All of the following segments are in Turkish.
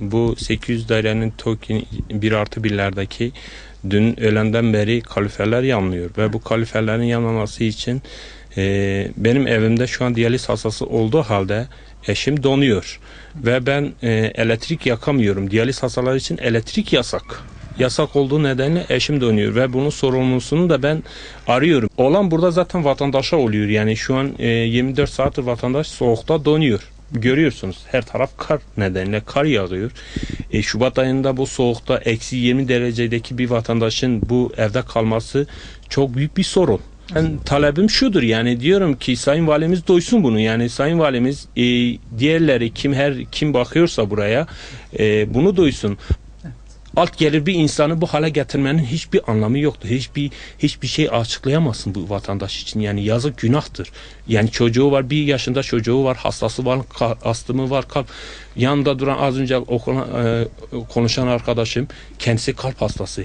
Bu 800 dairenin TOKİ 1+1'lerdeki dün öğlenden beri kaloriferler yanmıyor ve bu kaloriferlerin yanmaması için benim evimde şu an diyaliz hastası olduğu halde eşim donuyor ve ben elektrik yakamıyorum. Diyaliz hastaları için elektrik yasak. Yasak olduğu nedenle eşim donuyor ve bunun sorumlusunu da ben arıyorum. Olan burada zaten vatandaşa oluyor. Yani şu an 24 saattir vatandaş soğukta donuyor. Görüyorsunuz her taraf kar nedeniyle kar yağıyor. Şubat ayında bu soğukta eksi 20 derecedeki bir vatandaşın bu evde kalması çok büyük bir sorun. Ben talebim şudur, yani diyorum ki Sayın Valimiz duysun bunu, yani Sayın Valimiz diğerleri kim bakıyorsa buraya bunu duysun. Alt gelir bir insanı bu hale getirmenin hiçbir anlamı yoktur. Hiçbir şey açıklayamazsın bu vatandaş için. Yani yazık, günahtır. Yani çocuğu var, 1 yaşında çocuğu var, hastası var, astımı var, kalp. Yanında duran az önce konuşan arkadaşım kendisi kalp hastası.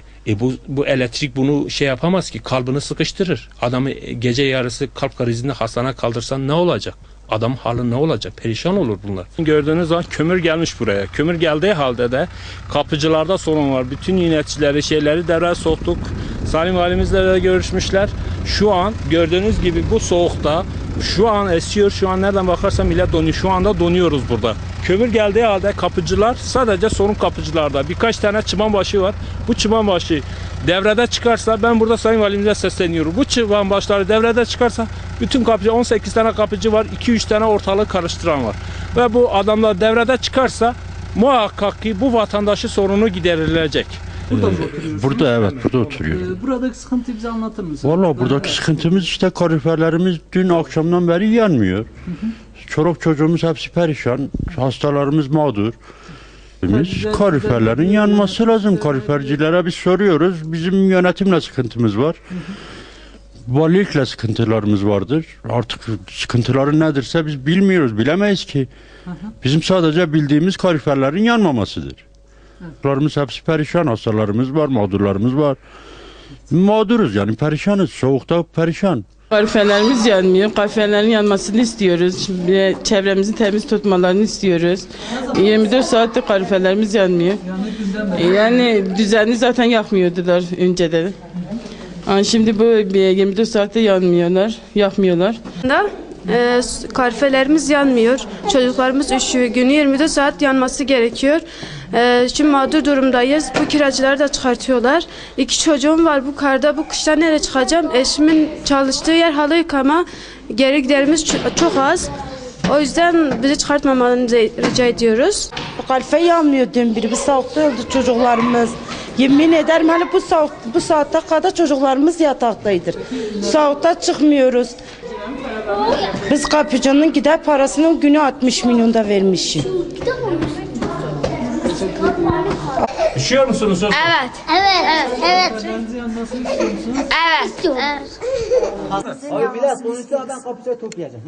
Bu elektrik bunu şey yapamaz ki, kalbini sıkıştırır. Adamı gece yarısı kalp krizinde hastaneye kaldırsan ne olacak? Adam hali ne olacak? Perişan olur bunlar. Gördüğünüz zaman kömür gelmiş buraya. Kömür geldiği halde de kapıcılarda sorun var. Bütün yöneticileri devreye soktuk. Sayın Valimizle de görüşmüşler. Şu an gördüğünüz gibi bu soğukta şu an esiyor. Şu an nereden bakarsan millet donuyor. Şu anda donuyoruz burada. Kömür geldiği halde kapıcılar, sadece sorun kapıcılarda. Birkaç tane çıbanbaşı var. Bu çıbanbaşı devrede çıkarsa, ben burada Sayın Valimize sesleniyorum. Bu çıbanbaşları devrede çıkarsa bütün kapıcı, 18 tane kapıcı var, 2-3 tane ortalığı karıştıran var. Ve bu adamlar devrede çıkarsa muhakkak ki bu vatandaşı sorunu giderilecek. Burada mı oturuyorsunuz? Burada, evet, burada oturuyorum. Buradaki sıkıntıyı bize anlatır mısınız? Vallahi buradaki sıkıntımız işte kaloriferlerimiz dün akşamdan beri yanmıyor. Çoluk çocuğumuz hepsi perişan. Hastalarımız mağdur. Kaloriferlerin yanması lazım. Kalorifercilere biz soruyoruz. Bizim yönetimle sıkıntımız var. Valilikle sıkıntılarımız vardır. Artık sıkıntıları nedirse biz bilmiyoruz, bilemeyiz ki. Bizim sadece bildiğimiz kaloriferlerin yanmamasıdır. Hastalarımız hepsi perişan, hastalarımız var, mağdurlarımız var. Mağduruz yani, perişanız, soğukta perişan. Kaloriferlerimiz yanmıyor. Kaloriferlerin yanmasını istiyoruz. Çevremizi temiz tutmalarını istiyoruz. 24 saattir kaloriferlerimiz yanmıyor. Yani düzenli zaten yakmıyordular önceden. Şimdi bu 24 saatte yakmıyorlar. Kaloriferlerimiz yanmıyor. Çocuklarımız üşüyor. Günü 24 saat yanması gerekiyor. Şimdi mağdur durumdayız. Bu kiracıları da çıkartıyorlar. 2 çocuğum var bu karda. Bu kışta nereye çıkacağım? Eşimin çalıştığı yer halı yıkama. Geri giderimiz çok az. O yüzden bizi çıkartmamalarını rica ediyoruz. Kalorifer yanmıyor dün biri. Bu soğukta öldü çocuklarımız. Yemin ederim hani bu saatte kadar çocuklarımız yataktaydır. Soğukta çıkmıyoruz. Biz kapıcının gider parasını günü 60 milyon da vermişim. Üşüyor musunuz? Evet. Evet. Abi biraz konuşsa ben kapıya toplayacağım.